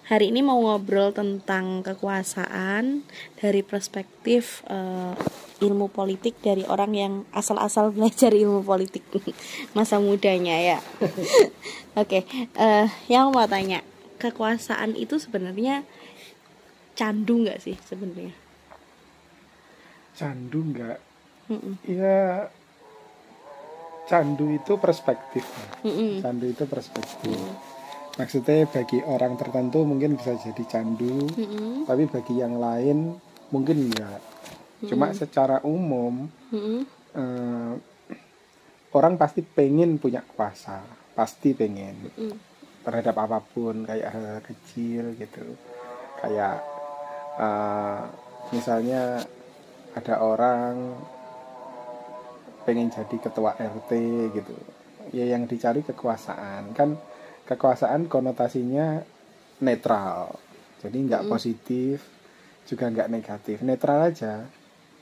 Hari ini mau ngobrol tentang kekuasaan dari perspektif ilmu politik dari orang yang asal-asal belajar ilmu politik masa mudanya ya. Oke, yang mau tanya, kekuasaan itu sebenarnya candu nggak sih sebenarnya? Candu enggak? Ya, candu itu perspektif. Candu itu perspektif. Maksudnya bagi orang tertentu mungkin bisa jadi candu, tapi bagi yang lain mungkin enggak. Cuma secara umum orang pasti pengen punya kuasa, pasti pengen terhadap apapun, kayak hal kecil gitu, kayak misalnya ada orang pengen jadi ketua RT gitu, ya yang dicari kekuasaan. Kan kekuasaan konotasinya netral, jadi nggak positif juga nggak negatif, netral aja.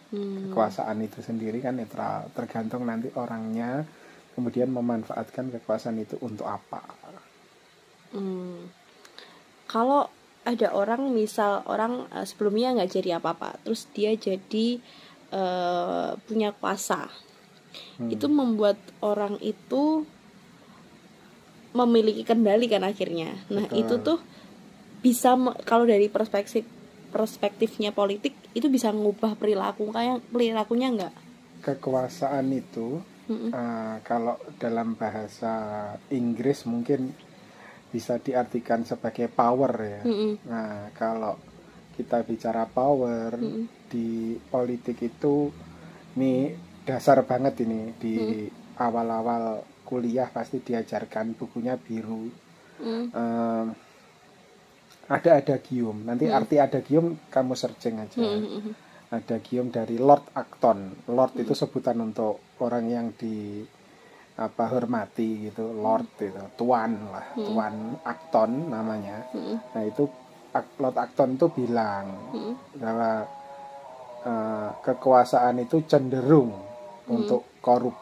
Kekuasaan itu sendiri kan netral, tergantung nanti orangnya kemudian memanfaatkan kekuasaan itu untuk apa. Kalau ada orang, misal orang sebelumnya nggak jadi apa-apa, terus dia jadi punya kuasa, itu membuat orang itu memiliki kendali kan akhirnya. Nah, Betul. itu tuh bisa kalau dari perspektifnya politik itu bisa mengubah perilakunya nggak? Kekuasaan itu kalau dalam bahasa Inggris mungkin bisa diartikan sebagai power ya. Nah, kalau kita bicara power di politik itu, ini dasar banget ini. Di awal-awal kuliah pasti diajarkan, bukunya biru. Ada adagium. Nanti arti adagium kamu searching aja. Adagium dari Lord Acton. Lord itu sebutan untuk orang yang di hormati gitu, Lord itu, tuan lah, Tuan Acton namanya. Nah, itu Lord Acton itu bilang bahwa kekuasaan itu cenderung untuk korup.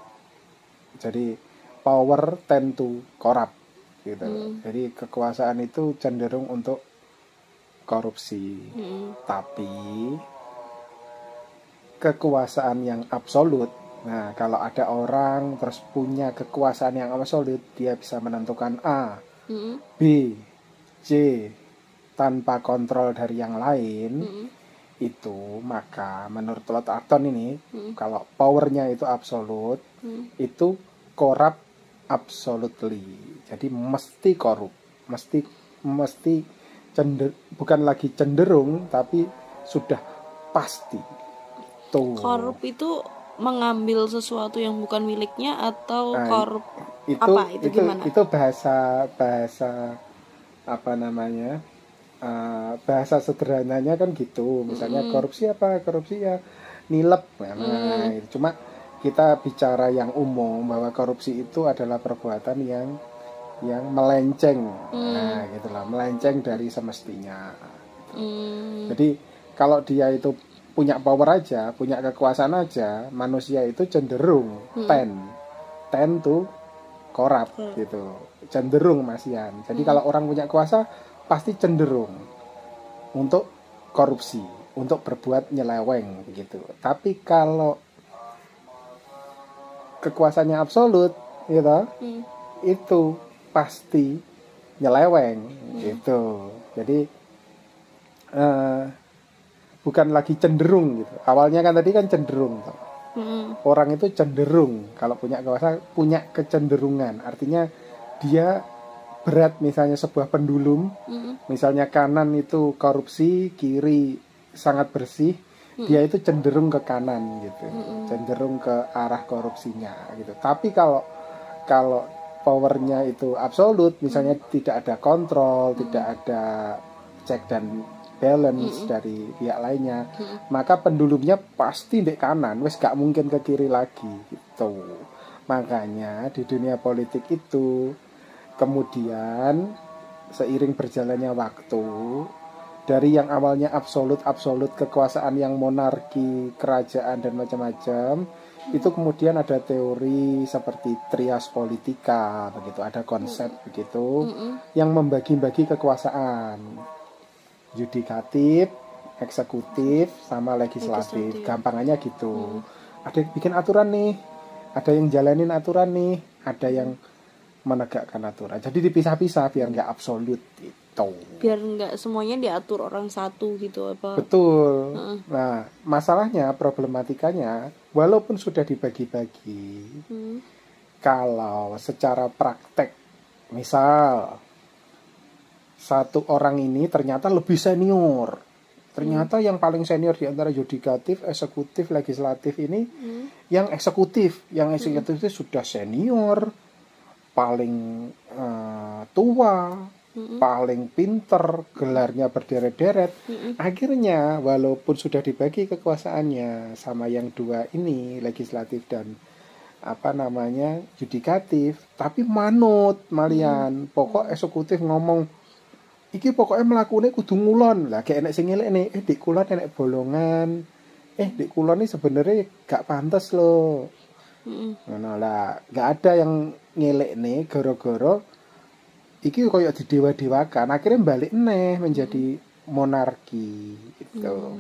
Jadi power tend to corrupt gitu. Jadi kekuasaan itu cenderung untuk korupsi. Tapi kekuasaan yang absolut, nah kalau ada orang terus punya kekuasaan yang absolut, dia bisa menentukan A, B, C tanpa kontrol dari yang lain, itu maka menurut Lord Acton ini, kalau powernya itu absolut, itu corrupt absolutely. Jadi mesti korup, mesti bukan lagi cenderung, tapi sudah pasti. Tuh. Korup itu mengambil sesuatu yang bukan miliknya, atau korup itu, apa itu gimana? Itu bahasa apa namanya? Bahasa sederhananya kan gitu. Misalnya korupsi apa? Korupsi ya nilep. Nah, cuma kita bicara yang umum bahwa korupsi itu adalah perbuatan yang melenceng. Nah, gitulah, melenceng dari semestinya. Jadi kalau dia itu punya power aja, punya kekuasaan aja, manusia itu cenderung tend to corrupt gitu. Cenderung Masian. Jadi kalau orang punya kuasa pasti cenderung untuk korupsi, untuk berbuat nyeleweng gitu. Tapi kalau kekuasaannya absolut gitu, itu pasti nyeleweng gitu. Jadi bukan lagi cenderung gitu. Awalnya kan tadi kan cenderung. Orang itu cenderung kalau punya kekuasaan, punya kecenderungan. Artinya dia berat, misalnya sebuah pendulum, misalnya kanan itu korupsi, kiri sangat bersih, dia itu cenderung ke kanan gitu, cenderung ke arah korupsinya gitu. Tapi kalau powernya itu absolut, misalnya tidak ada kontrol, tidak ada check dan balance dari pihak lainnya, maka pendulumnya pasti di kanan, wes gak mungkin ke kiri lagi gitu. Makanya di dunia politik itu kemudian seiring berjalannya waktu, dari yang awalnya absolut kekuasaan yang monarki, kerajaan dan macam-macam, Itu kemudian ada teori seperti trias politika begitu, ada konsep begitu yang membagi-bagi kekuasaan, yudikatif, eksekutif, sama legislatif. Gampangannya gitu. Ada yang bikin aturan nih, ada yang jalanin aturan nih, ada yang menegakkan aturan. Jadi dipisah-pisah biar nggak absolut itu. Biar nggak semuanya diatur orang satu gitu apa? Betul. Nah, masalahnya, problematikanya, walaupun sudah dibagi-bagi, kalau secara praktek, misal satu orang ini ternyata lebih senior, ternyata yang paling senior di antara yudikatif, eksekutif, legislatif ini, yang eksekutif itu sudah senior, paling tua, paling pinter, gelarnya berderet-deret. Akhirnya walaupun sudah dibagi kekuasaannya sama yang dua ini, legislatif dan yudikatif, tapi manut malian. Pokok eksekutif ngomong iki pokoknya melakukannya kudu ngulon lah, kayak enek sing ngelek nih, dik kulon enek bolongan, dik kulon ini sebenarnya gak pantas loh. Nah lah, gak ada yang ngelek nih gara-gara iki koyo didewa-dewakan, akhirnya balik nih menjadi monarki gitu.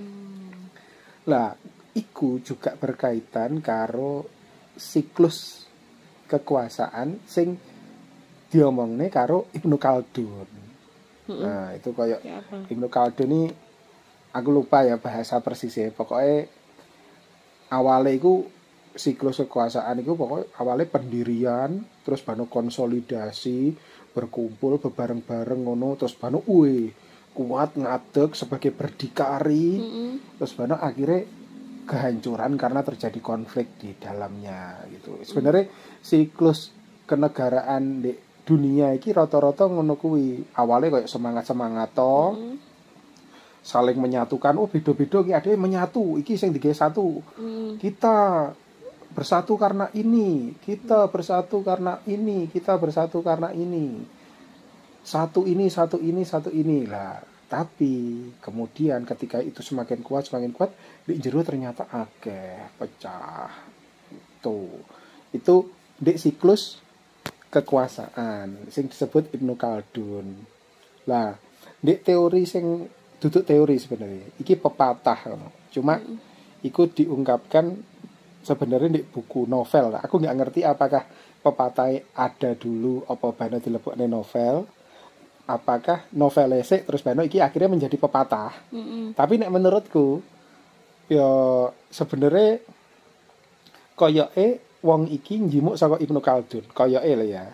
Lah, iku juga berkaitan karo siklus kekuasaan sing diomongne karo Ibnu Khaldun. Nah, itu koyo Ibnu Khaldun ini aku lupa ya bahasa persisnya. Pokoknya awalnya iku siklus kekuasaan itu pokoknya awalnya pendirian, terus bano konsolidasi, berkumpul bebareng-bareng ngono, terus bano kuat ngadeg sebagai berdikari, terus bano akhirnya kehancuran karena terjadi konflik di dalamnya gitu. Sebenarnya siklus kenegaraan di dunia iki rata-rata ngono kuwi. Awalnya kayak semangat-semangat saling menyatukan, beda-beda iki ada menyatu, iki sing digawe satu. Kita bersatu karena ini, kita bersatu karena ini, kita bersatu karena ini. Satu ini lah. Tapi kemudian ketika itu semakin kuat, di jero ternyata akeh pecah. Itu di siklus kekuasaan sing disebut Ibnu Khaldun. Lah, di teori sing duduk teori sebenarnya. Iki pepatah. Cuma iku diungkapkan sebenarnya di buku novel. Aku nggak ngerti apakah pepatah ada dulu apa bana dilebokne novel. Apakah novel esek terus bano iki akhirnya menjadi pepatah. Tapi nek menurutku ya sebenarnya koyoke wong iki njimuk saka Ibnu Khaldun, koyoke lho ya.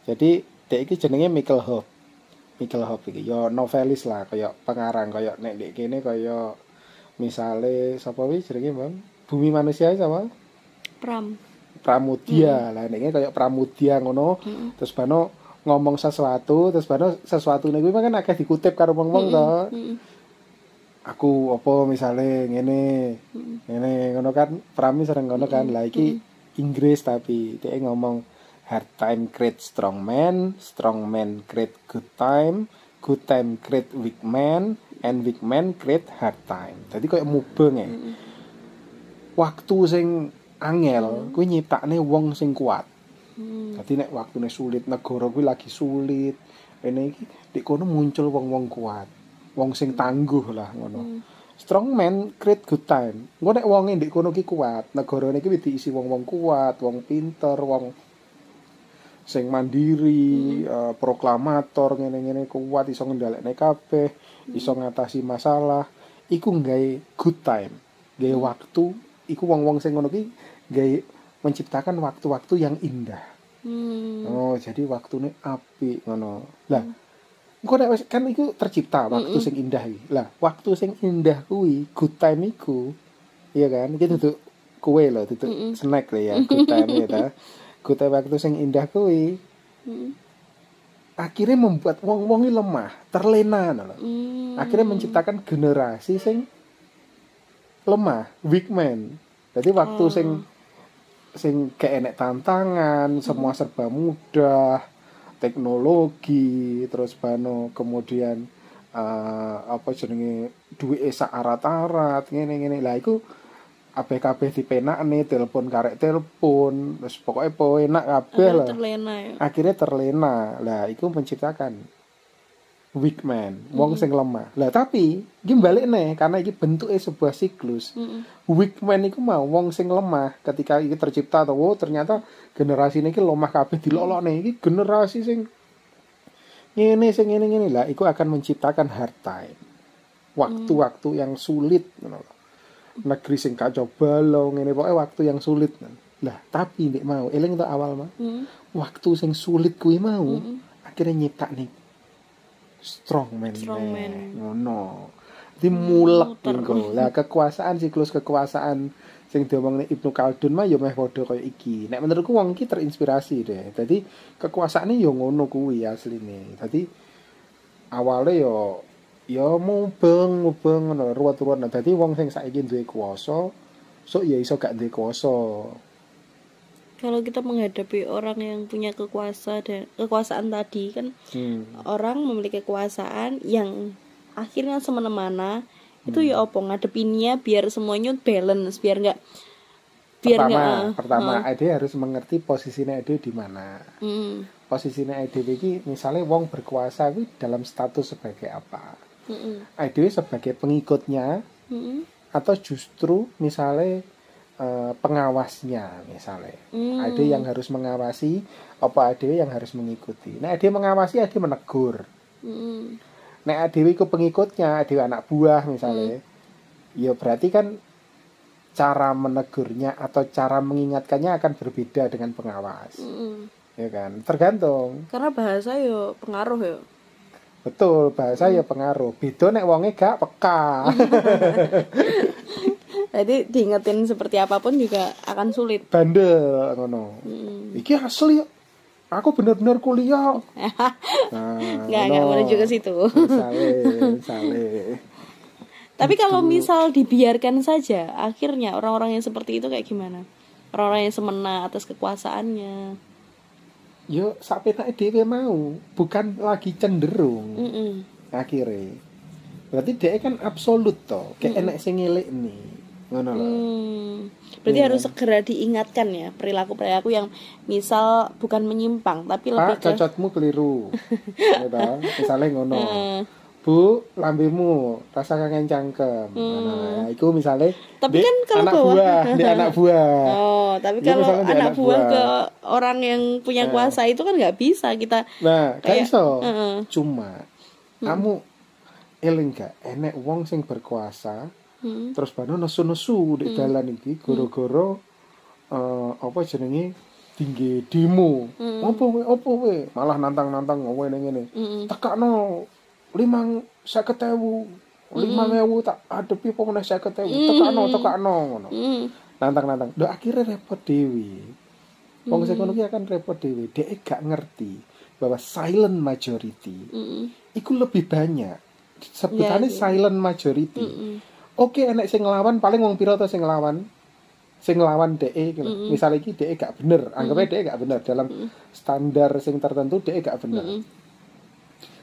Jadi dek iki jenenge Michael Hope iki ya novelis lah, kaya pengarang, kaya nek dek kene kaya misale sapa wi jenenge Bang? Bumi Manusia sapa? Pramudia. Lah nek kene kaya Pramudia ngono, terus bano ngomong sesuatu, terus bano sesuatu niku kan akeh dikutip karo wong-wong to. Aku apa misale ngene ngono kan, Prami sering ngono kan. Lah iki Inggris tapi dia ngomong hard time create strong man create good time create weak man, and weak man create hard time. Jadi kayak mubeng ya. Waktu sing angel kuwi nyiptakne wong sing kuat. Jadi nek waktune sulit, negara kuwi lagi sulit, rene iki dik kono muncul wong-wong kuat, wong sing tangguh lah ngono. Strong man create good time. Engko nek wonge ndek kono ki kuat, negarane iki diisi wong-wong kuat, wong pinter, wong sing mandiri, proklamator ngene-ngene kuat, iso ngendhalekne kabeh, iso ngatasi masalah. Iku nggawe good time. Gawe waktu, iku wong-wong sing ngono ki gawe menciptakan waktu-waktu yang indah. Oh, jadi waktune apik ngono. Lah, engko nek kan iku tercipta waktu sing indah iki. Lah, waktu sing indah kuwi, good time iku, iya kan? Iki duduk kue lho, duduk snack lho ya, good time ya ta. Good time waktu sing indah kuwi. Akhirnya membuat wong-wong lemah, terlena lho. Akhirnya menciptakan generasi sing lemah, weak man. Jadi waktu sing kayak enek tantangan, semua serba mudah, teknologi, terus bano kemudian apa jenenge duwe sak arat-arat ngene-ngene. Lah iku kabeh dipenakne, telepon karek telepon, terus pokoknya enak kabeh lah. Terlena ya. Akhirnya terlena. Lah iku menciptakan weak man, wong sing lemah. Lah tapi iki balikne karena iki bentuke sebuah siklus. Weak man iku mau wong sing lemah ketika iki tercipta atau ternyata generasi ini lemah kabeh dilolokne. Iki generasi sing ngene lah iku akan menciptakan hard time. Waktu-waktu yang sulit ngono. Negeri sing kacau balau ngene pokoke waktu yang sulit. Lah tapi nek mau eling to awal mah. Waktu sing sulit kuwi mau akhirnya nyiptakne strong man. Ngono. Dimulek engko. Lah kekuasaan siklus kekuasaan sing diomongne Ibnu Khaldun mah ya meh padha kaya iki. Nek menurutku wong iki terinspirasi deh. Dadi kekuasaane ya ngono kuwi asline. Dadi awale ya mubeng ngono ruwet-ruwet. Dadi wong sing saiki duwe kuwasa, sok ya iso gak duwe kuwasa. Kalau kita menghadapi orang yang punya kekuasaan tadi kan orang memiliki kekuasaan yang akhirnya semena-mana itu ya opo ngadepinnya biar semuanya balance, biar nggak pertama Ade harus mengerti posisinya Ade di mana. Posisinya Ade iki misalnya wong berkuasa itu dalam status sebagai apa? Ade sebagai pengikutnya atau justru misalnya pengawasnya misalnya. Ade yang harus mengawasi apa Ade yang harus mengikuti. Nah Ade mengawasi Ade menegur. Nek adewe iku pengikutnya, adewe anak buah misalnya. Ya berarti kan cara menegurnya atau cara mengingatkannya akan berbeda dengan pengawas. Ya kan? Tergantung. Karena bahasa yo pengaruh yo. Betul, bahasa ya pengaruh. Beda nek wonge gak peka. Jadi diingetin seperti apapun juga akan sulit. Bandel ngono. Iki asli yo. Aku benar-benar kuliah. Nggak menuju ke situ. Misalnya. Tapi kalau misal dibiarkan saja, akhirnya orang-orang yang seperti itu kayak gimana? Orang-orang yang semena atas kekuasaannya. Yo, sampai nak dhewe mau, bukan lagi cenderung. Akhirnya. Berarti dia kan absolut toh, kayak enak sing ngelik nih. Ngono lho. Berarti harus segera diingatkan ya perilaku-perilaku yang misal bukan menyimpang tapi lebih ke cocotmu keliru. Ya misalnya ngono. Bu, lambemu rasa kangen cangkem. Nah, itu misalnya tapi kan kalau anak buah. Oh, tapi kalau anak buah ke orang yang punya kuasa itu kan nggak bisa kita. Nah, kayak iso. Cuma kamu eling gak enek wong sing berkuasa terus bano nesu-nesu di dalan iki goro-goro apa jenenge tinggi demo. Opo we malah nantang-nantang ngene ngene. Tekakno 5.000 tak adepi apa meneh 50.000 tekakno ngono. Nantang-nantang. Lho akhirnya repot dewi. Wong sing ngono ki akan repot dewi. Dhek gak ngerti bahwa silent majority iku lebih banyak. Sebutannya silent majority. Oke, enek sing nglawan paling wong pira to sing nglawan? Sing nglawan DE gitu. Misale iki DE gak bener, anggapnya DE gak bener dalam standar sing tertentu DE gak bener.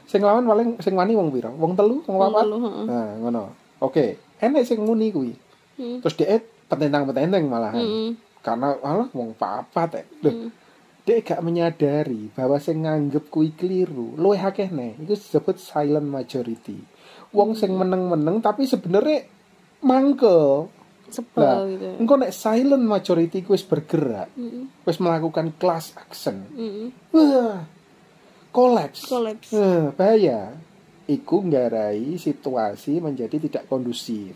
Sing nglawan paling sing wani wong pira? Wong 3, wong 4. Nah, ngono. Oke, enek sing muni kuwi. Terus DE petentang-petenteng malahan. Karena wong 4 Loh, DE gak menyadari bahwa sing nganggep kuwi keliru. Luwih akeh iku disebut silent majority. Wong sing meneng-meneng tapi sebenarnya mangkel sebel gitu. Engko nek silent majority wis bergerak, wis melakukan class action. Wah, collapse. Bahaya. Iku nggarai situasi menjadi tidak kondusif.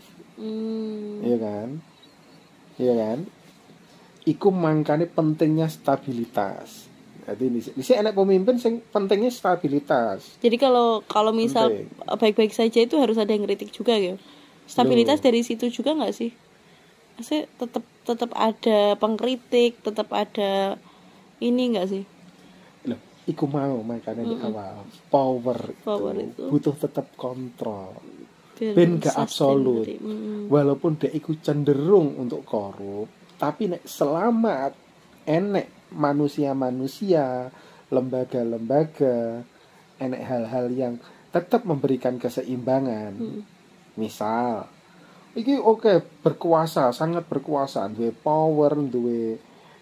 Iya kan? Iku mangkane pentingnya stabilitas. Jadi ini enak pemimpin sing pentingnya stabilitas. Jadi kalau misal baik-baik saja itu harus ada yang kritik juga gitu. Stabilitas dari situ juga nggak sih? Maksudnya tetap ada pengkritik, tetap ada ini nggak sih? Loh, iku mau makanya di awal power itu butuh tetap kontrol. Ben gak absolut. Walaupun dia iku cenderung untuk korup, tapi nek selamat enek manusia-manusia, lembaga-lembaga, enek hal-hal yang tetap memberikan keseimbangan. Misal iki berkuasa, sangat berkuasa, duwe power,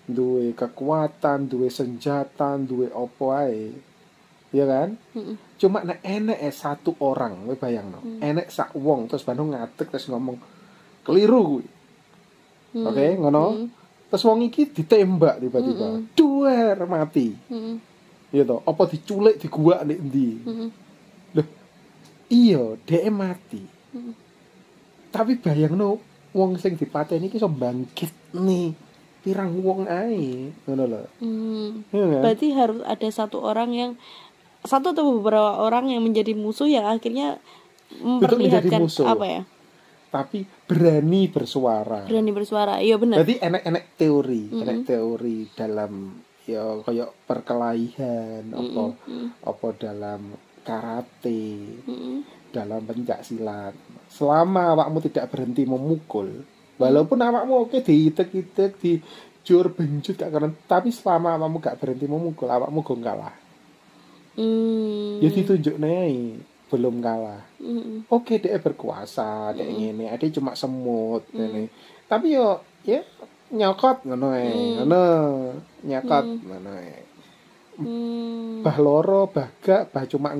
duwe kekuatan, duwe senjata, duwe opo ae. Ya kan? Cuma nek enek satu orang, kowe bayangno. Enek sak wong terus bandung ngadeg terus ngomong keliru kuwi. Oke, ngono. Terus wong iki ditembak tiba-tiba. Duer mati. Iya toh, apa diculik diguak nek endi? Loh, iya, dhek mati. Tapi bayangno wong sing dipateni iki iso bangkit nih. Pirang wong ae, ngono lho. Ya kan? Berarti harus ada satu atau beberapa orang yang menjadi musuh yang akhirnya memperlihatkan apa ya? Tapi berani bersuara. Iya benar. Berarti enek teori dalam ya kayak perkelahian apa dalam karate, dalam pencak silat. Selama awakmu tidak berhenti memukul, walaupun awakmu diitek-itek, dijur benjut gak keren, tapi selama awakmu gak berhenti memukul, awakmu gak kalah. Ya ditunjuk nih belum kalah. Oke, dia berkuasa, dia ngene, ada cuma semut ngene. Tapi yo ya nyokot ngono nyokot ngono bah loro, bah gak, bah cuma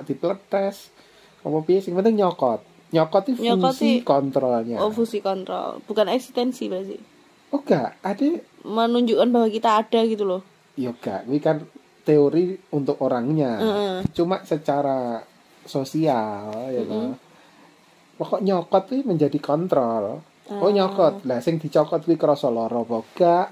dipletes. Apa piye sing penting nyokot. Nyokot itu fungsi kontrolnya. Oh, fungsi kontrol, bukan eksistensi berarti. Oh enggak, ada menunjukkan bahwa kita ada gitu loh. Iya enggak, ini kan teori untuk orangnya. Cuma secara sosial ya toh. Pokok nyokot itu menjadi kontrol. Oh nyokot, lah sing dicokot kuwi krasa lara apa gak?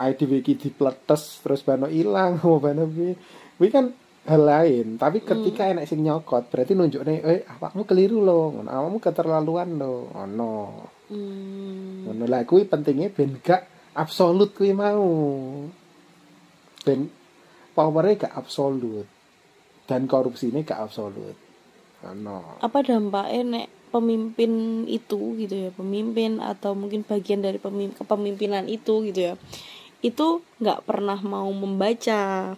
Ae dhewe iki dipletes terus bano ilang, bano kuwi kan hal lain. Tapi ketika enek sing nyokot, berarti nunjukne awakmu keliru lho, awakmu keterlaluan lho. Ono. Ngono lah kuwi pentingnya ben gak absolut kuwi mau. Ben powernya gak absolut dan korupsinya gak absolut. Ono. Apa dampaknya nek pemimpin itu gitu ya, pemimpin atau mungkin bagian dari kepemimpinan itu gitu ya, itu nggak pernah mau membaca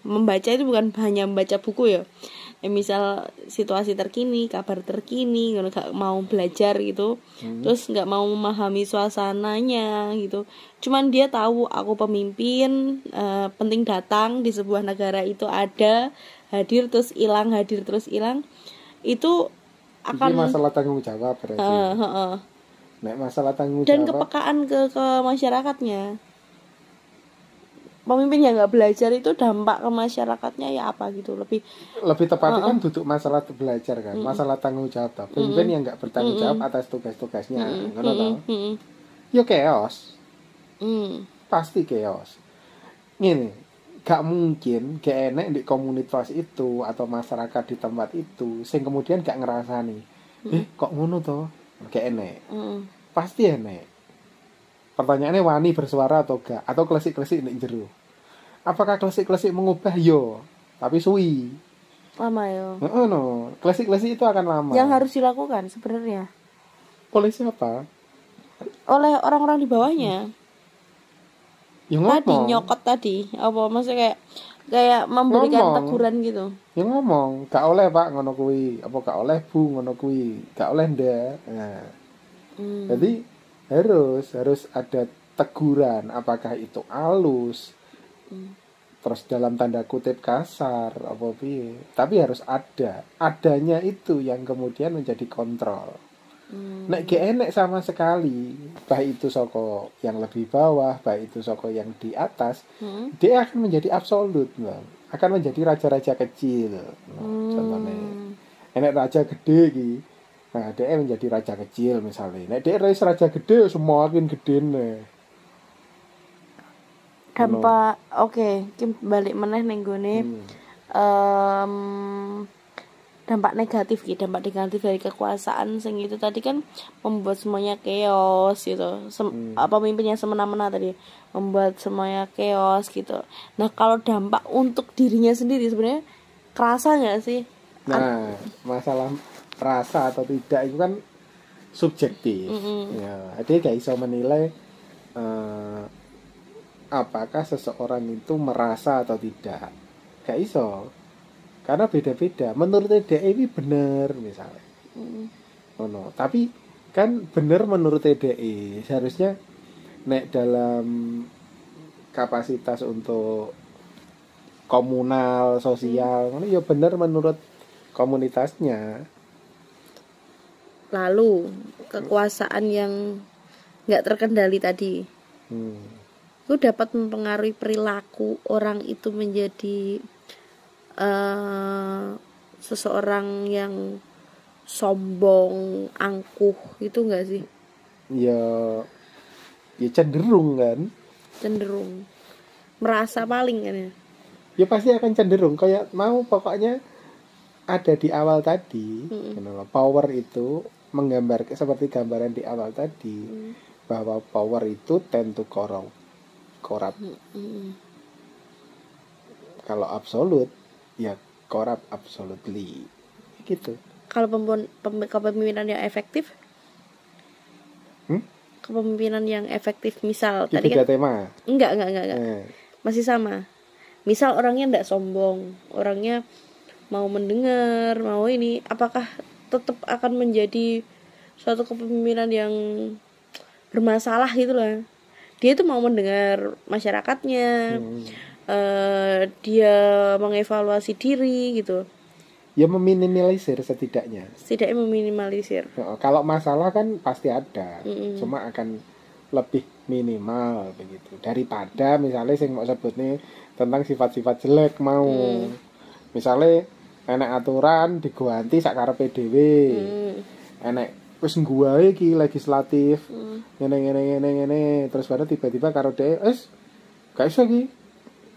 itu bukan hanya membaca buku ya, misal situasi terkini, kabar terkini, nggak mau belajar gitu, terus nggak mau memahami suasananya gitu, cuman dia tahu aku pemimpin, penting datang di sebuah negara itu ada, hadir terus hilang, itu akan ini masalah tanggung jawab berarti. Nek masalah tanggung dan jawab kepekaan ke masyarakatnya. Pemimpin yang nggak belajar itu dampak ke masyarakatnya ya apa gitu, lebih tepatnya kan duduk masalah belajar kan, masalah tanggung jawab. Pemimpin yang nggak bertanggung jawab atas tugas-tugasnya, ngono toh. Yo chaos. Pasti chaos. Ngene, gak mungkin gak enek di komunitas itu atau masyarakat di tempat itu sing kemudian gak ngerasani. Kok ngono toh? Gak enek. Pasti enek. Pertanyaannya wani bersuara atau gak? Atau klesik-klesik nek jero. Apakah klesik-klesik mengubah? Yo, tapi suwi. Lama yo. No. Klesik-klesik itu akan lama. Yang harus dilakukan sebenarnya oleh siapa? Oleh orang-orang di bawahnya. Yang ngomong. Tadi nyokot tadi. Apa maksudnya kayak memberikan teguran gitu. Yang ngomong, gak oleh Pak ngono kuwi. Apa gak oleh Bu ngono kuwi. Gak oleh ndak. Nah. Jadi harus ada teguran, apakah itu halus, terus dalam tanda kutip kasar, apa piye. Tapi harus adanya itu yang kemudian menjadi kontrol. Nek gak enek sama sekali, baik itu soko yang lebih bawah, baik itu soko yang di atas, dia akan menjadi absolut, akan menjadi raja-raja kecil. Contohnya, enek raja gede gitu. Nah, dia menjadi raja kecil misalnya. Nek dia raja gede, semakin gede nih. Dampak, Kim balik meneh ning gone. Dampak negatif dari kekuasaan sing itu tadi kan membuat semuanya chaos gitu. Pemimpinnya semena-mena tadi membuat semuanya chaos gitu. Nah, kalau dampak untuk dirinya sendiri sebenarnya kerasa nggak sih? Nah, masalah rasa atau tidak itu kan subjektif. Ya, dia gak bisa menilai apakah seseorang itu merasa atau tidak. Gak iso. Karena beda-beda. Menurut dia ini benar misalnya. Tapi Kan bener menurut TDI seharusnya nek dalam kapasitas untuk komunal sosial ngono ya bener menurut komunitasnya. Lalu kekuasaan yang nggak terkendali tadi itu dapat mempengaruhi perilaku orang itu menjadi seseorang yang sombong, angkuh, itu nggak sih? Ya cenderung kan. Cenderung merasa paling kan ya. Ya pasti akan cenderung kayak mau pokoknya ada di awal tadi, power itu menggambar seperti gambaran di awal tadi bahwa power itu tend to corrupt. Kalau absolut ya corrupt absolutely gitu. Kalau kepemimpinan yang efektif, kepemimpinan yang efektif misal itu tadi kan tema. Enggak. Masih sama. Misal orangnya enggak sombong, orangnya mau mendengar, mau ini, apakah tetap akan menjadi suatu kepemimpinan yang bermasalah gitu lah. Dia tuh mau mendengar masyarakatnya, dia mengevaluasi diri gitu. Ya meminimalisir setidaknya. Setidaknya meminimalisir. Kalau masalah kan pasti ada, cuma akan lebih minimal begitu daripada misalnya sing mau sebut nih tentang sifat-sifat jelek mau misalnya enek aturan diganti sakarepe dhewe enek wis ngguwae iki legislatif ngene terus baru tiba-tiba karo dhewe wis gak iso iki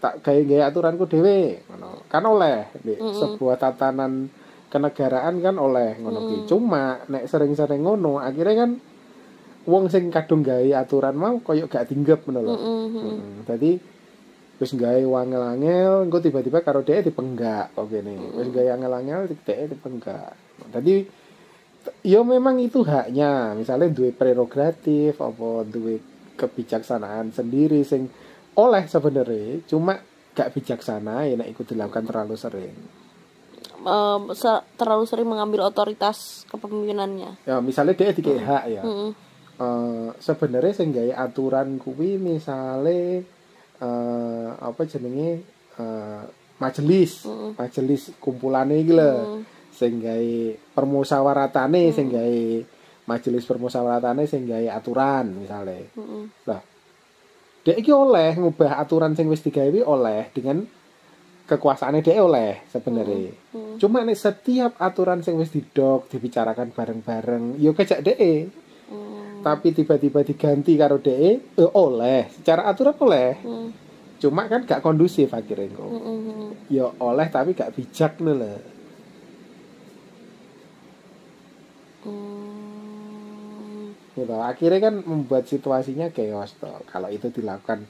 tak gawe aturanku dhewe ngono kan oleh sebuah tatanan kenegaraan kan oleh ngono ki cuma nek sering-sering ngono akhirnya kan wong sing kadung gawe aturan mau koyo gak tinggep ngono lho. Dadi wis gawe wangel-angel engko tiba-tiba karo dhek dipenggak kok kene. Wis gawe angel-angel dhek dipenggak. Dadi yo memang itu haknya. Misalnya duwe prerogatif apa duwe kebijaksanaan sendiri sing oleh sebenarnya cuma gak bijaksana ya nek iku dilakukan terlalu sering. Terlalu sering mengambil otoritas kepemimpinannya. Ya misalnya dia dikei hak ya. Sebenarnya sing gawe aturan kuwi misale apa jenenge majelis kumpulane iki lho sing gawe permusyawaratane sing gawe majelis permusyawaratane sing gawe aturan misale. Lah dhek iki oleh ngubah aturan sing wis digawe oleh dengan kekuasaane dhek oleh sebenarnya. Cuma nek setiap aturan sing wis didok dibicarakan bareng-bareng yo kejak dhek tapi tiba-tiba diganti karo DE oleh secara aturan oleh cuma kan gak kondusif akhirnya kok ya oleh tapi gak bijak lho gitu akhirnya kan membuat situasinya chaos toh kalau itu dilakukan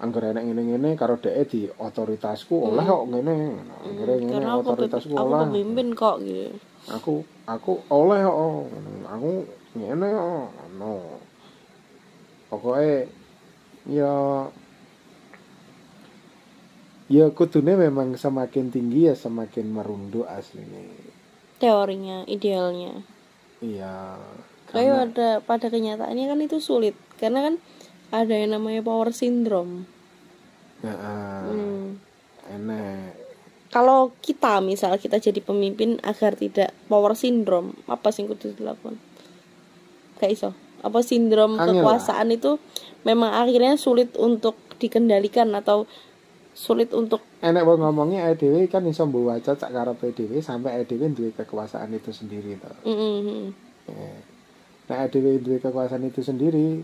anggar enek ngene-ngene karo DE di otoritasku oleh kok ngene akhirnya ngene otoritasku oleh aku pemimpin kok gitu aku oleh kok aku ngene no pokoknya ya kudune memang semakin tinggi ya semakin merunduk aslinya teorinya idealnya iya tapi pada kenyataannya kan itu sulit karena kan ada yang namanya power syndrome enak kalau kita misal kita jadi pemimpin agar tidak power syndrome apa sih kudu dilakukan kayak iso apa sindrom kekuasaan itu memang akhirnya sulit untuk dikendalikan atau sulit untuk enek wong ngomongnya dhewe kan iso mbaca sak karepe dhewe sampai dhewe duwe kekuasaan itu sendiri to. Nah dhewe duwe kekuasaan itu sendiri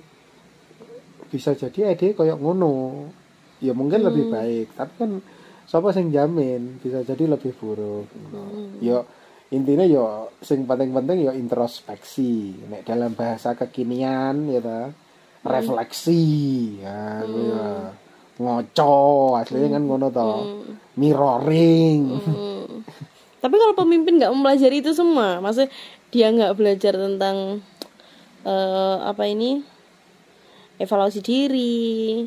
bisa jadi dhewe koyo ngono. Ya mungkin lebih baik, tapi kan sapa sing jamin bisa jadi lebih buruk. Ya intinya yo sing paling penting yo introspeksi nek dalam bahasa kekinian ya ta refleksi ya ngoco aslinya kan ngono to mirroring tapi kalau pemimpin nggak mempelajari itu semua maksudnya dia nggak belajar tentang evaluasi diri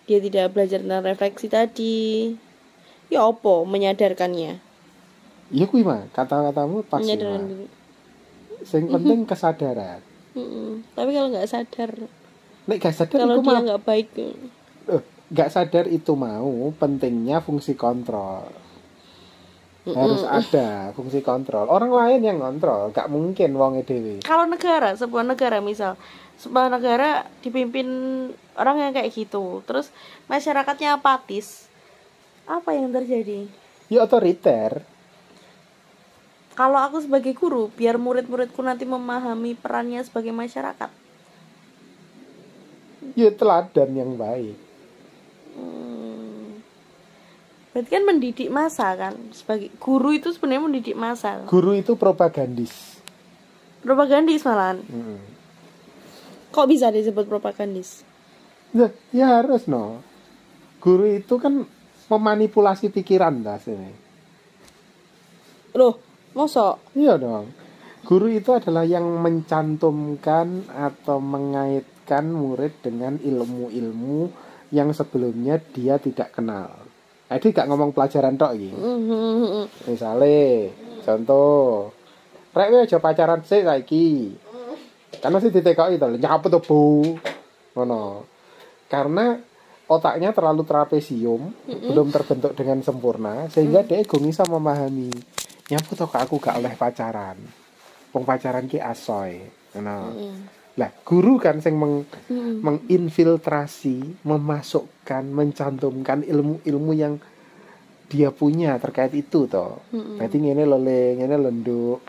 dia tidak belajar tentang refleksi tadi ya opo menyadarkannya. Iya kuwi mah kata-katamu pas. Sing penting kesadaran. Tapi kalau nggak sadar, Nek gak sadar kalau iku dia mah nggak baik, gak sadar itu mau pentingnya fungsi kontrol. Harus ada fungsi kontrol. Orang lain yang kontrol, gak mungkin wong dhewe. kalau negara, sebuah negara misal, sebuah negara dipimpin orang yang kayak gitu, terus masyarakatnya apatis, apa yang terjadi? Ya otoriter. Kalau aku sebagai guru, biar murid-muridku nanti memahami perannya sebagai masyarakat. Ya teladan yang baik. Berarti kan mendidik massa kan, sebagai guru itu sebenarnya mendidik massa. Guru itu propagandis. Propagandis malahan. Kok bisa disebut propagandis? Ya harus no. Guru itu kan memanipulasi pikiran dah sini. Loh, mosok? Iya dong. Guru itu adalah yang mencantumkan atau mengaitkan murid dengan ilmu-ilmu yang sebelumnya dia tidak kenal. Jadi gak ngomong pelajaran tok iki. Misale, contoh, rek we aja pacaran sik saiki. Karena sih ditekoki to, nyapa to Bu. Ngono. Karena otaknya terlalu trapesium, belum terbentuk dengan sempurna sehingga dia gak bisa memahami. Nyapa to aku gak oleh pacaran. Wong pacaran ki asoy. Ngono. Lah, guru kan sing menginfiltrasi, memasukkan, mencantumkan ilmu-ilmu yang dia punya terkait itu toh. Berarti ngene lho Le, ngene lho Nduk.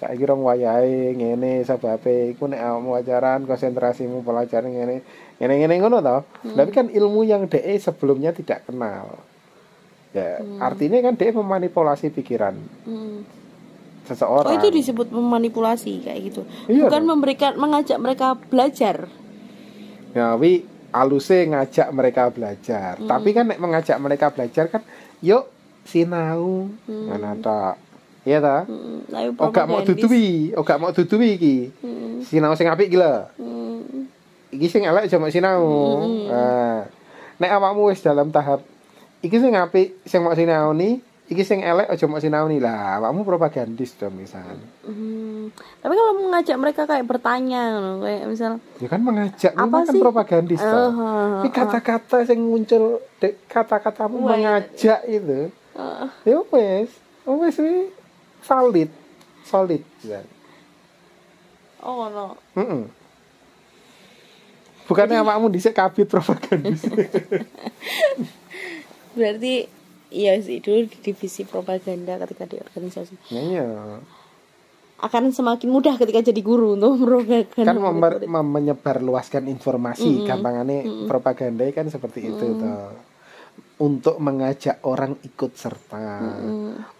Saiki rong wayahe ngene sebabe iku nek awakmu pacaran konsentrasimu pelajaran ngene ngono toh. Tapi kan ilmu yang DE sebelumnya tidak kenal. Ya, artinya kan DE memanipulasi pikiran. Seseorang. Oh, itu disebut memanipulasi kayak gitu. Iya, bukan dong. mengajak mereka belajar. Ya, wi aluse ngajak mereka belajar. Tapi kan nek mengajak mereka belajar kan yuk sinau. Mana tak. Iya ta? Oga mau duduwi iki. Sinau sing apik iki lho. Iki sing elek aja mau sinau. Nah, nek awakmu wis dalam tahap iki sing apik sing mau sinau ni, iki sing elek aja mau sinau ni lah. Awakmu propagandis dong misal. Tapi kalau mengajak mereka kayak bertanya loh, kayak misal Ya kan mengajak apa kan sih? propagandis toh. Ini kata-kata yang muncul kata-katamu mengajak itu. Ya wes wi solid ya. Oh no. Bukannya awakmu dhisik kabit propagandis. Berarti iya sih, dulu di divisi propaganda ketika di organisasi. Iya. Akan semakin mudah ketika jadi guru untuk propaganda. Kan menyebarluaskan informasi, gampangannya propaganda kan seperti itu toh. Untuk mengajak orang ikut serta,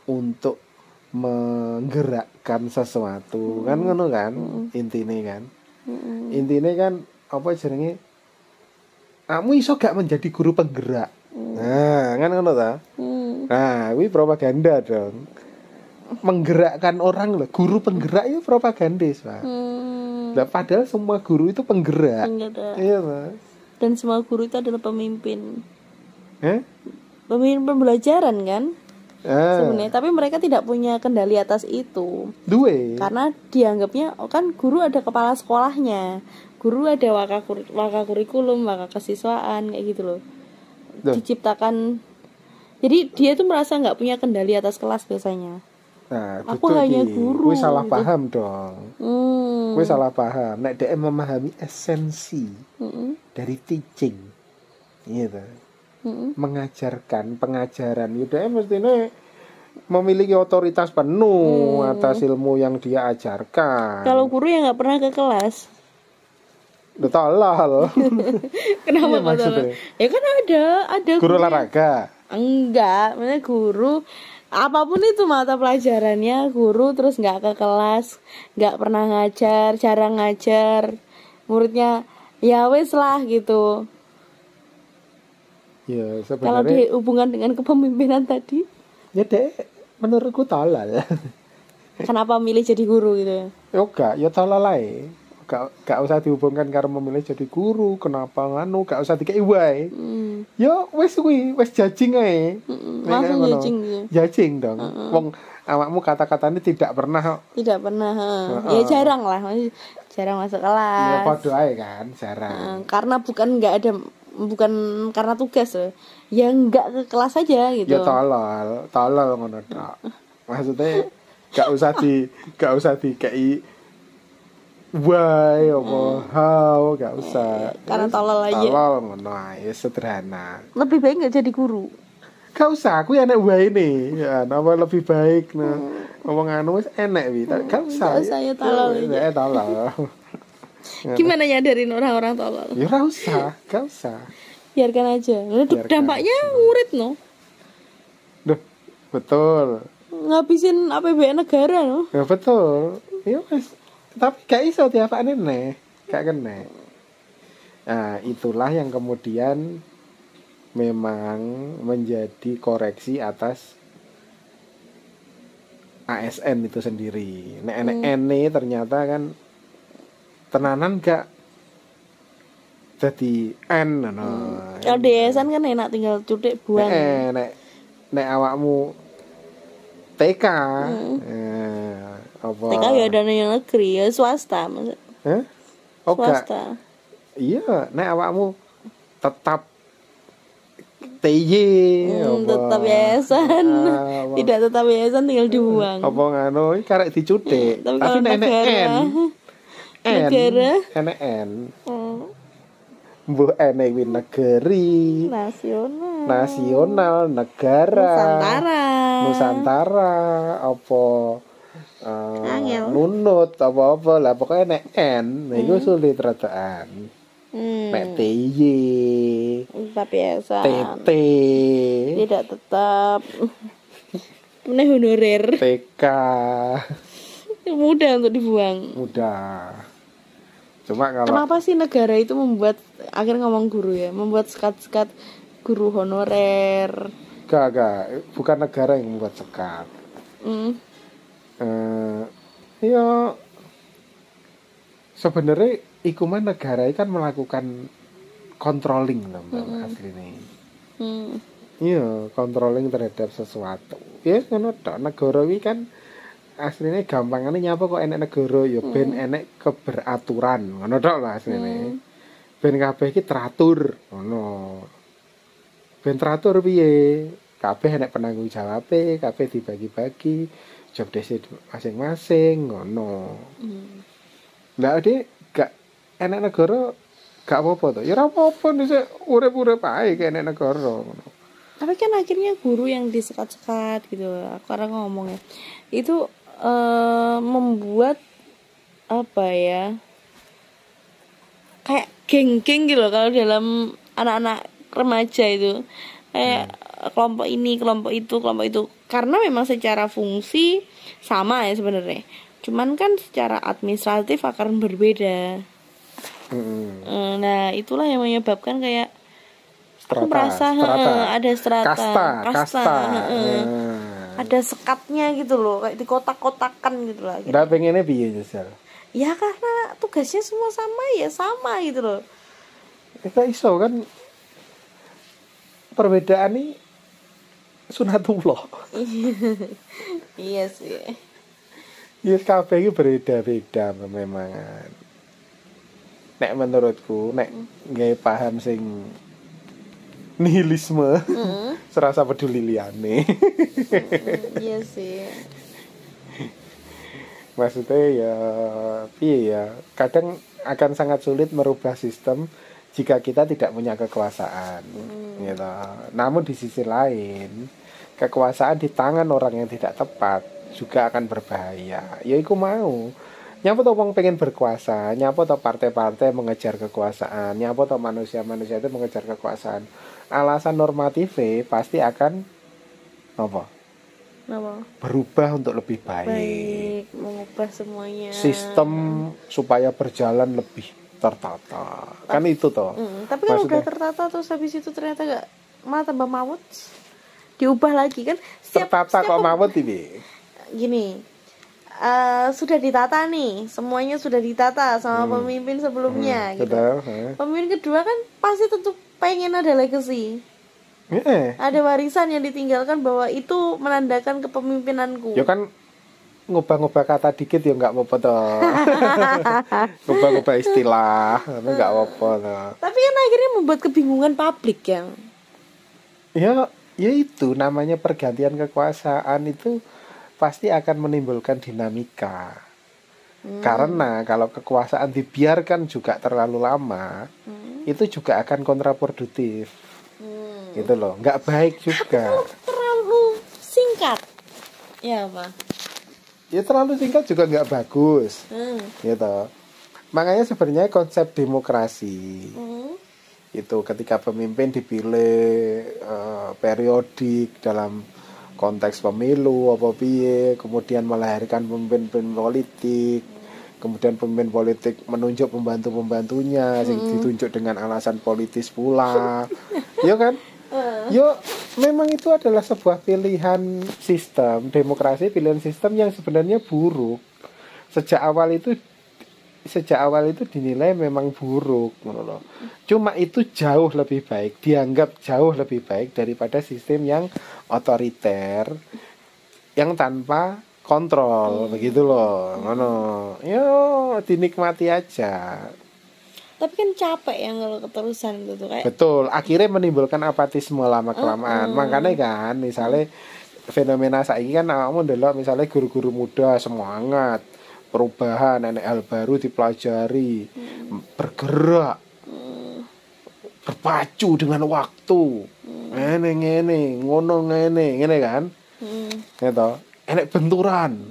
untuk menggerakkan sesuatu, kan ngono kan? Intine kan. Intine kan apa jenenge? Kamu iso gak menjadi guru penggerak. Nah, kan ngono ta? Nah, kuwi propaganda dong. Menggerakkan orang loh, guru penggerak itu propagandis, Pak. Nah, padahal semua guru itu penggerak. Iya, Mas. Dan semua guru itu adalah pemimpin. Pemimpin pembelajaran kan? Sebenarnya, tapi mereka tidak punya kendali atas itu. Karena dianggapnya kan guru ada kepala sekolahnya. Guru ada waka kurikulum, waka kesiswaan kayak gitu loh. Diciptakan. Jadi dia tuh merasa nggak punya kendali atas kelas biasanya. Nah, aku hanya guru. Gue salah paham dong. Gue salah paham. Nek dia memahami esensi dari teaching, gitu. Mengajarkan pengajaran, dia mestinya memiliki otoritas penuh atas ilmu yang dia ajarkan. Kalau guru yang nggak pernah ke kelas, udah tolol. Kenapa maksudnya? Ya kan ada guru olahraga. Enggak, maksudnya guru apapun itu mata pelajarannya, guru terus nggak ke kelas, nggak pernah ngajar, jarang ngajar, muridnya ya wes lah gitu. Ya sebenarnya kalau dihubungan dengan kepemimpinan tadi, ya deh menurutku tolol. Kenapa milih jadi guru gitu? Yoga, ya tolol ae. gak usah dihubungkan karo memilih jadi guru, kenapa nganu, gak usah dikei wae. Yo wis kuwi, wis jajing ae. Langsung jajing gitu. Jajing dong. Wong awakmu kata-katanya tidak pernah. Ya jarang lah, jarang masuk kelas. Ya padha ae kan, jarang. Karena bukan karena tugas loh. Ya enggak ke kelas aja gitu. Ya tolol ngono tok. Maksudnya gak usah dikei why apa how, gak usah. Karena tolol aja. Tolol ngono ae, sederhana. Lebih baik enggak jadi guru. Gak usah, aku enek wae nih. Ya, apa lebih baik nah. Ngomong anu wis enek wi. Gak usah. Gak usah ya tolol. Ya tolol. Gimana nyadarin orang-orang tolol? Ya ora usah, gak usah. Biarkan aja. Dampaknya murid no. Duh, betul. Ngabisin APBN negara no. Ya betul. Ya wis. Tapi gak iso diapakne neh. Gak kena. Nah, itulah yang kemudian memang menjadi koreksi atas ASN itu sendiri. Nek ene ternyata kan tenanan gak jadi N no. Kalau di yayasan kan enak tinggal cutik buang. Nek awakmu TK apa? TK ya ada yang negeri ya swasta maksud. Oh, swasta. Iya, nek awakmu tetap TY tetap yayasan. Tidak tetap yayasan tinggal dibuang. Apa nganu karek dicutik. Tapi nek negara N. Mbuh enek kuwi negeri, nasional, negara, Nusantara, apa nunut apa-apa lah pokoknya nek N niku sulit radaan. Nek TY tetap yayasan. TT tidak tetap. Meneh honorer. TK mudah untuk dibuang. Mudah. Cuma kalau kenapa sih negara itu membuat akhirnya ngomong guru ya, membuat sekat-sekat guru honorer? Gak, bukan negara yang membuat sekat. Ya sebenarnya ikuman negara kan melakukan controlling loh aslinya. Iya, controlling terhadap sesuatu. Ya ngono tok negara iki kan aslinya gampangane nyapa kok enek negara ya ben enek keberaturan ngono tok lah asline. Ben kabeh iki teratur ngono. Ben teratur piye? Kabeh enek penanggung jawabe, kabeh dibagi-bagi job desk masing-masing ngono. Lah gak enek negara gak apa-apa to. Ya ora apa-apa nek urip-urip ae kaya enek negara ngono. Tapi kan akhirnya guru yang disekat-sekat gitu. Aku orang ngomongnya itu membuat apa ya kayak geng-geng gitu loh kalau dalam anak-anak remaja itu kayak kelompok ini kelompok itu karena memang secara fungsi sama ya sebenarnya cuman kan secara administratif akan berbeda. Nah itulah yang menyebabkan kayak aku merasa ada kasta. Ada sekatnya gitu loh, kayak di kotak-kotakan gitu lah. Nggak pengennya piye Jessel? Ya karena tugasnya semua sama gitu loh. Kita iso kan perbedaan ini sunatullah. Iya sih. Ya kabeh iki berbeda-beda memang. Nek menurutku nek gawe paham sing nihilisme serasa peduli liyane. Iya sih. Maksudnya ya piye ya kadang akan sangat sulit merubah sistem jika kita tidak punya kekuasaan gitu. Namun di sisi lain kekuasaan di tangan orang yang tidak tepat juga akan berbahaya. Ya iku mau nyapa to wong pengen berkuasa, nyapa to partai-partai mengejar kekuasaan, nyapa to manusia-manusia itu mengejar kekuasaan. Alasan normatifnya pasti akan apa? Berubah untuk lebih baik. Mengubah semuanya. Sistem supaya berjalan lebih tertata. Kan itu toh. Tapi kalau udah tertata terus habis itu ternyata gak malah tambah mawut. Diubah lagi kan. Tertata kok mawut ini? Gini. sudah ditata nih, semuanya sudah ditata sama pemimpin sebelumnya gitu. Betul. Pemimpin kedua kan pasti tentu pengen ada legacy. Ada warisan yang ditinggalkan bahwa itu menandakan kepemimpinanku. Ya kan ngubah-ngubah kata dikit ya nggak apa-apa toh. Ngubah-ngubah istilah, nggak apa-apa toh. Tapi kan akhirnya membuat kebingungan publik yang. Ya itu namanya pergantian kekuasaan itu pasti akan menimbulkan dinamika. Karena kalau kekuasaan dibiarkan juga terlalu lama, itu juga akan kontraproduktif. Gitu loh, nggak baik juga. Kalau terlalu singkat, ya apa? Ya terlalu singkat juga nggak bagus, gitu. Makanya sebenarnya konsep demokrasi itu ketika pemimpin dipilih periodik dalam konteks pemilu apa piye, kemudian melahirkan pemimpin politik, kemudian pemimpin politik menunjuk pembantunya yang ditunjuk dengan alasan politis pula, ya kan? Yo, memang itu adalah sebuah pilihan sistem demokrasi, pilihan sistem yang sebenarnya buruk. Sejak awal itu dinilai memang buruk, cuma itu jauh lebih baik, dianggap jauh lebih baik daripada sistem yang otoriter, yang tanpa kontrol, begitu loh, yo dinikmati aja. Tapi kan capek yang kalau keterusan itu tuh kayak. Betul, akhirnya menimbulkan apatisme lama kelamaan. Makanya kan, misalnya fenomena saiki kan awakmu ndelok misalnya guru-guru muda semangat, perubahan, enek hal baru dipelajari, bergerak, berpacu dengan waktu. Ngene, ngono ngene kan? Gitu. Enek benturan.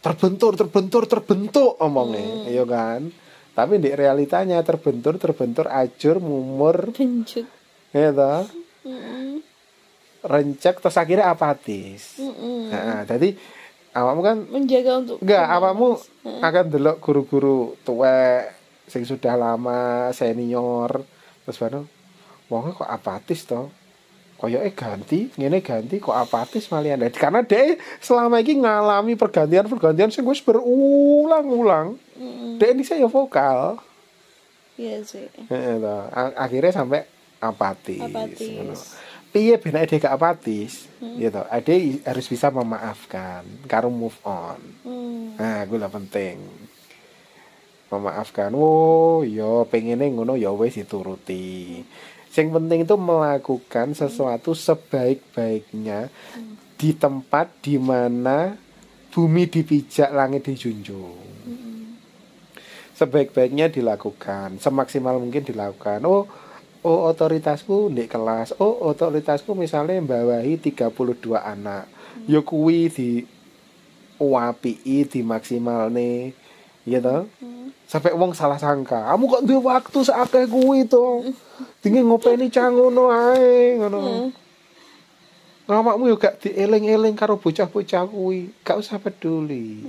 Terbentur omongnya, iya kan? Tapi di realitanya terbentur ajur mumur Benjuk. gitu. Rencek terus akhirnya apatis. Nah, jadi awakmu kan menjaga untuk awakmu akan delok guru-guru tuwek sing sudah lama senior terus baru wong kok apatis to. Koyoke ngene ganti kok apatis malian. Karena dia selama ini ngalami pergantian sing wis berulang-ulang. Dia ini saya vokal. Iya sih. Akhirnya sampai apatis. Piye ben dia gak apatis, gitu. Ade harus bisa memaafkan, karo move on. Nah, gue lah penting. Memaafkan. Oh, yo pengene ngono ya wis dituruti. Yang penting itu melakukan sesuatu sebaik-baiknya di tempat di mana bumi dipijak, langit dijunjung. Sebaik-baiknya dilakukan, semaksimal mungkin dilakukan. Oh otoritasku ndek kelas. Oh otoritasku misalnya mbawahi 32 anak. Yo kuwi di UAPI di maksimal nih. Gitu. Sampai wong salah sangka. Kamu kok duwe waktu sakake kuwi to? Dingin ngopeni cangono ae ngono. Awakmu yo gak dieling-eling karo bocah-bocah kuwi, gak usah peduli.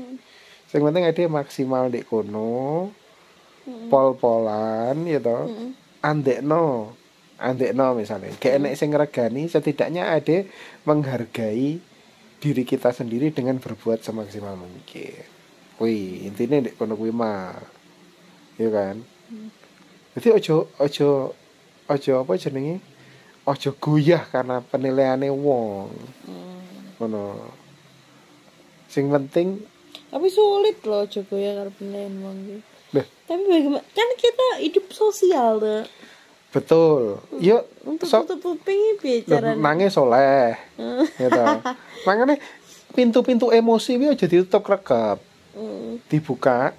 Sing penting ade maksimal ndek kono. Pol-polan gitu. Andekno misalnya. Kayak enek sing ngregani, setidaknya ade menghargai diri kita sendiri dengan berbuat semaksimal mungkin. Kuwi intine ndek kono kuwi mah. Ya kan? Jadi ojo apa jenenge? Ojo goyah karena penilaiane wong. Ngono. Sing penting tapi sulit loh ojo goyah karo penilaian wong iki. Tapi bagaimana? Kan kita hidup sosial tuh. Betul. Yuk untuk tutup-tutupi bicara nangis soleh. Gitu. Makanya pintu-pintu emosi kuwi aja ditutup krekep. Dibuka.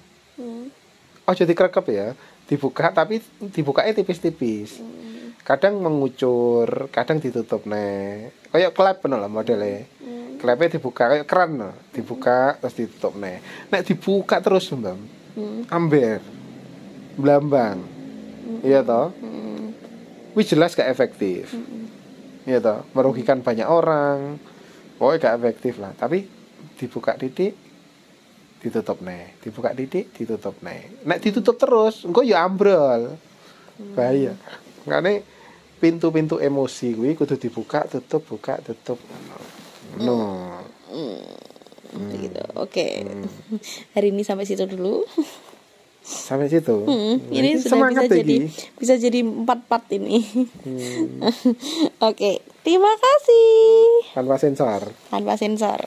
Aja dikrekep ya. Dibuka tapi dibukanya tipis-tipis. Kadang mengucur, kadang ditutup nih. Kayak klep bener lah modelnya. Klepnya dibuka kayak keran, dibuka terus ditutup nih. Nek dibuka terus mbak, amber, blambang, iya toh. Wih jelas gak efektif, iya toh. Merugikan banyak orang, pokoknya gak efektif lah. Tapi dibuka titik, ditutup nih. Dibuka titik, ditutup nih. Nek ditutup terus, engko ya ambrol, bahaya. Karena pintu-pintu emosi kuwi kudu dibuka, tutup, buka, tutup. No. Gitu. gitu. Oke. Hari ini sampai situ dulu. Sampai situ. Ini sudah bisa jadi 4 part ini. Oke, terima kasih. Tanpa sensor.